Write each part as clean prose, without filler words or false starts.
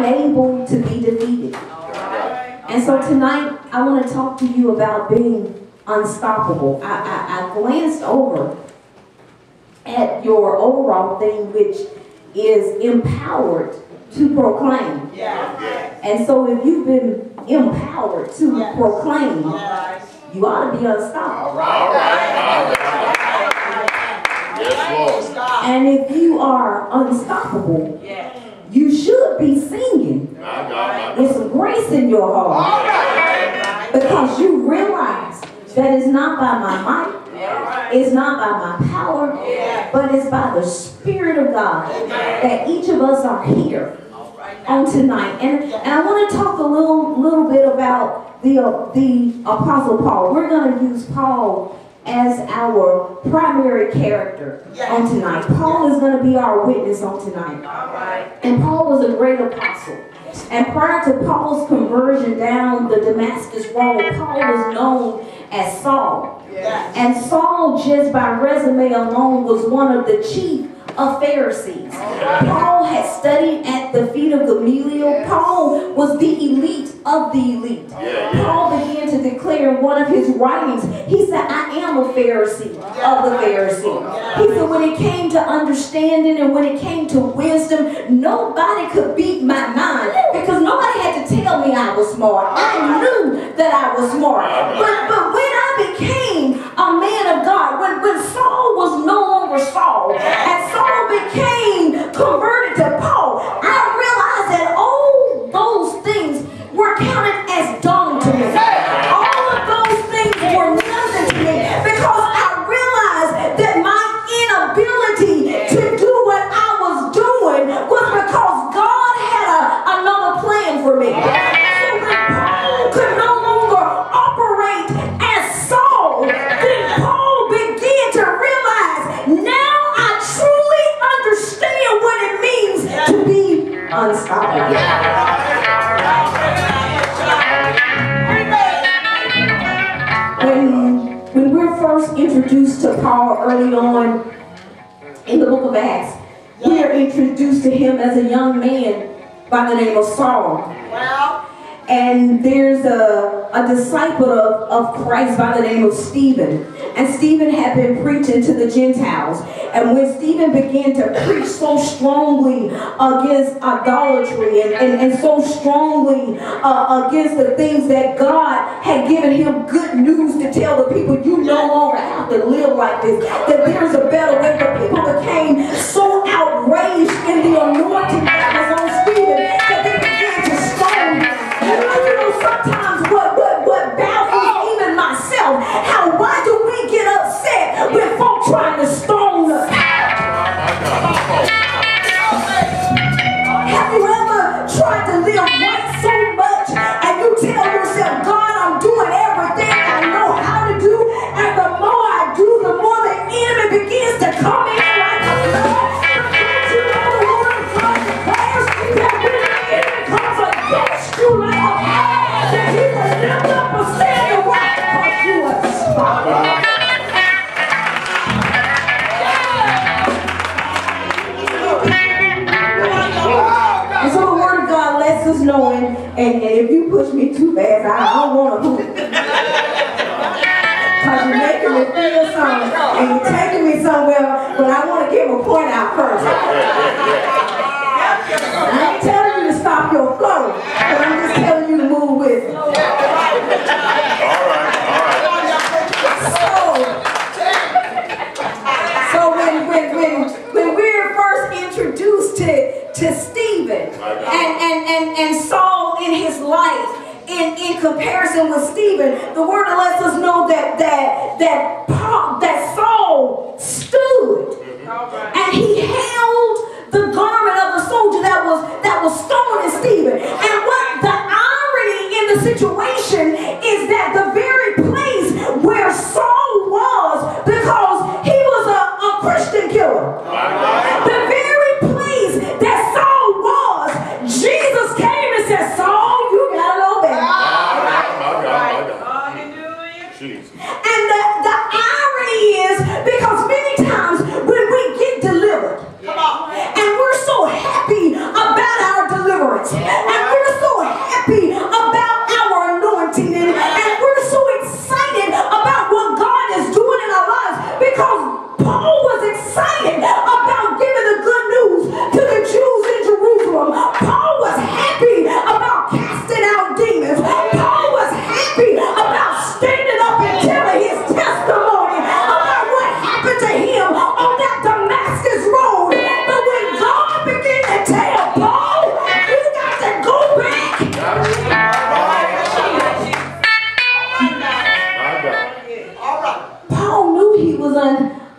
unable to be defeated. And so tonight, I want to talk to you about being unstoppable. I glanced over at your overall thing, which is empowered to proclaim. And so if you've been empowered to proclaim, you ought to be unstoppable. And if you are unstoppable, you should be singing with some grace in your heart, because you realize that it's not by my might, it's not by my power, but it's by the Spirit of God that each of us are here on tonight. And I want to talk a little bit about the Apostle Paul. We're going to use Paul as our primary character on tonight. Paul is going to be our witness on tonight. And Paul was a great apostle. And prior to Paul's conversion down the Damascus road, Paul was known as Saul. And Saul, just by resume alone, was one of the chief of Pharisees. Paul had studied at the feet of Gamaliel. Paul was the elite of the elite. Paul began to declare in one of his writings, he said, I am a Pharisee of the Pharisees. He said, when it came to understanding and when it came to wisdom, nobody could beat my mind, because nobody had to tell me I was smart. I knew that I was smart. But when I became a man of God, when Saul was no longer Saul, and Saul became converted to Paul, I realized that all those things were counted as dung to me. All of those things were nothing to me, because I realized that my inability to do what I was doing was because God had another plan for me. So when Paul could no longer operate as Saul, then Paul began to realize, now I truly understand what it means to be unstoppable. When we're first introduced to Paul early on in the book of Acts, we are introduced to him as a young man by the name of Saul. And there's a disciple of Christ by the name of Stephen. And Stephen had been preaching to the Gentiles. And when Stephen began to preach so strongly against idolatry and so strongly against the things that God had given him good news to tell the people, you no longer have to live like this, that there's a better way. The people became so outraged in the anointing that was on Stephen that they began to stone him. You know, sometimes what baffles even myself, why do we get upset when folk trying to stone us? Have you ever tried to live right so much and you tell yourself, God, I'm doing everything I know how to do, and the more I do, the more the enemy begins to come in like a flood? Don't you know the word of God declares that when the enemy comes against you like a flood, that he will lift up a standard right because you are strong. And so the word of God lets us know, and if you push me too fast, I don't want to move. Because you're making me feel something, and you're taking me somewhere, but I want to give a point out first. I ain't telling you to stop your flow, but I'm just telling you to move with it. So when we're first introduced to Stephen and Saul in his life, in comparison with Stephen, the word lets us know that Saul stood and he held the garment of the soldier that was stoning Stephen. And what the irony in the situation is that the very place where Saul was, because he was a Christian killer, the very place that Saul was, Jesus came and said, Saul, you gotta go back. And the irony is, because many times when we get delivered, and we're so happy about our deliverance,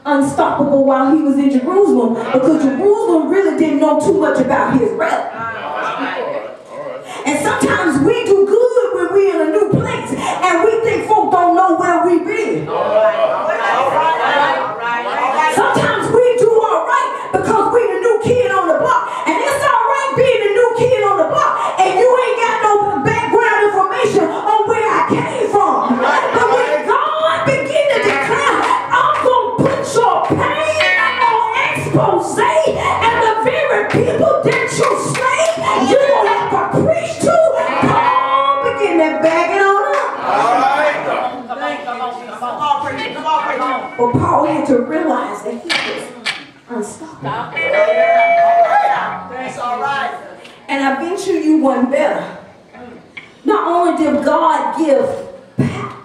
unstoppable while he was in Jerusalem, because Jerusalem really didn't know too much about his rep. And sometimes we do good when we're in a new place, and we think folk don't know where we've been. Sometimes we do all right because we're the new kid on the block. And it's all right being the new kid on the block, and you ain't got no background information on where I came from. But when God begin to declare, I'm going to put your pain on expose, and the very people that you slay, you don't have to preach to. Paul begin to bag it on up. But Paul had to realize that he was unstoppable. That's all right. And I venture you one better. Not only did God give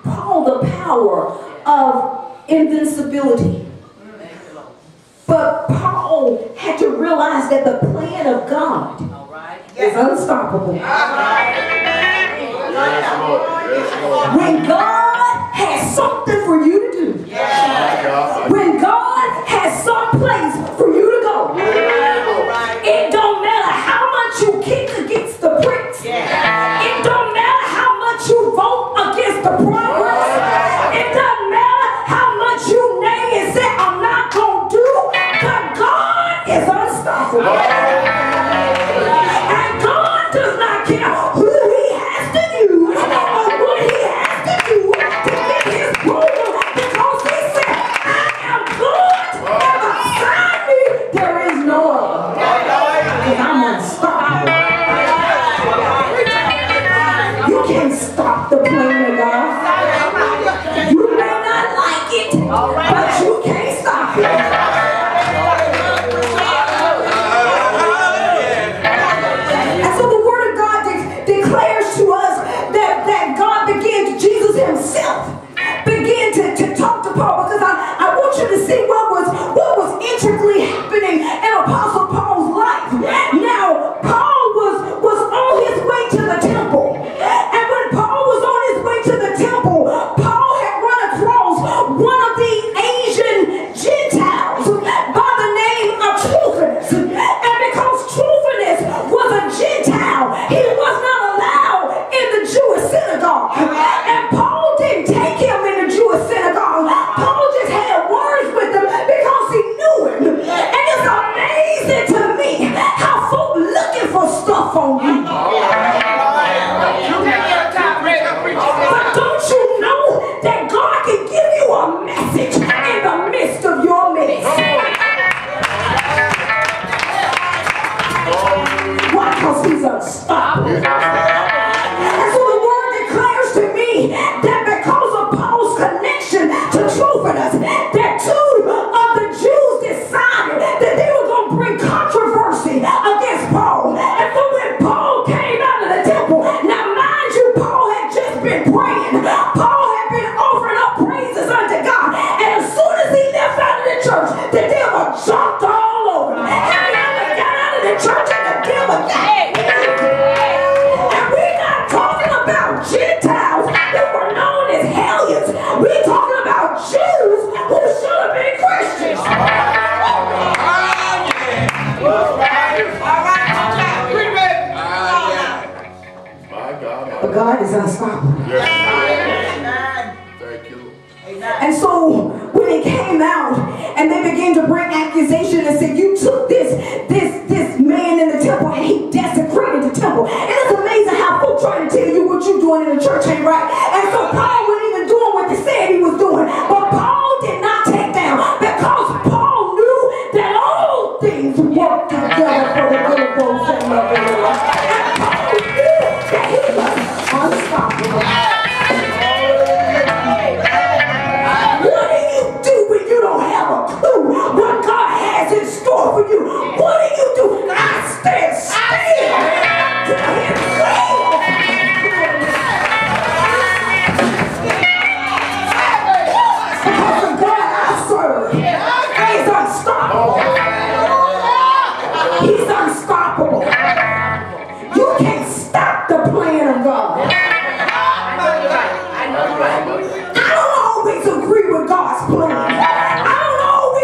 Paul the power of invincibility, but Paul had to realize that the plan of God is unstoppable. When God has something for you to do, when God has some place for you to go, it don't matter how much you kick against the pricks. It don't matter how much you vote against the progress. It doesn't matter how much you name and say, I'm not going to do, but God is unstoppable. And God does not care who he has to use or what he has to do to get his program, because he said, I am good, and beside me there is no other. Because I'm unstoppable. You can't stop the plan of God. You may not like it, but you can't stop it. And so the word of God declares to us that God began to, Jesus himself began to talk to Paul, because I want you to see what was intricately happening in Apostle Paul's life. Now, Paul was on his way to the temple. And when Paul was on his way to the temple, Paul had run across one of the Asian Gentiles by the name of Trophimus. And because Trophimus was a Gentile, he was not allowed in the Jewish synagogue. And Paul didn't take him in the Jewish synagogue. Paul just had words with him because he knew him. And it's amazing to me how folk looking for stuff on you. But don't you know that God can give you a message in the midst of your mess? Why? Because he's unstoppable. And so the word declares to me that because of Paul's connection to Trophimus, that two of the Jews decided that they were going to bring controversy against Paul. And so when Paul came out of the temple, now mind you, Paul had just been praying. Paul had been offering up praises unto God. And as soon as he left out of the church, the devil jumped all over him. Have you ever got out of the church and the devil got it? And we're not talking about Gentiles that were known as hellions. We're talking about Jews who should have been Christians. But God is unstoppable. Thank you. And so when it came out and they began to bring accusation and said, you took this man in the temple and he desecrated the temple. And it's amazing how folk trying to tell you what you're doing in the church ain't right. And so Paul wasn't even doing what they said he was doing. But Paul did not take down, because Paul knew that all things work together for the good of those that love the Lord. And Paul knew that he was unstoppable. What do you do when you don't have a clue what God has in store for you? What do you do? I stand still to him. Because the God I serve is unstoppable. He's unstoppable. You can't stop the plan of God. I don't always agree with God's plan. I don't always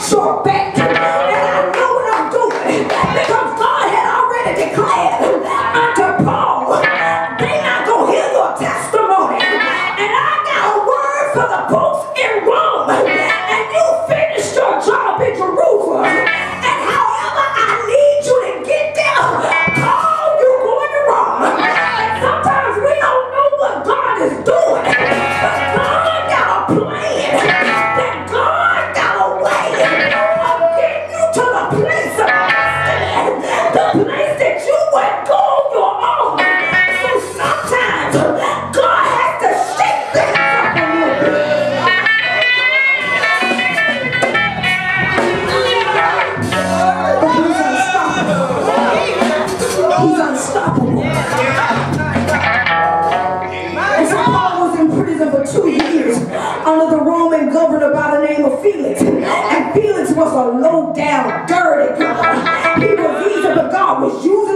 watch your back. And I know what I'm doing because God had already declared unto Paul, they not going to hear your testimony. And I got a word for the folks in Rome. And you finished your job in Jerusalem. And however I need you to get there, Paul, you're going to Rome. And sometimes we don't know what God is doing. But God got a plan. That God got a way of getting you to the place of understanding. The place that you would go on your own. So sometimes God has to shake things up a little bit. But he's unstoppable. He's unstoppable. And so Paul was in prison for 2 years under the Roman governor by the name of Felix. And Felix was a low-down, dirty guy. He was easy, but God was using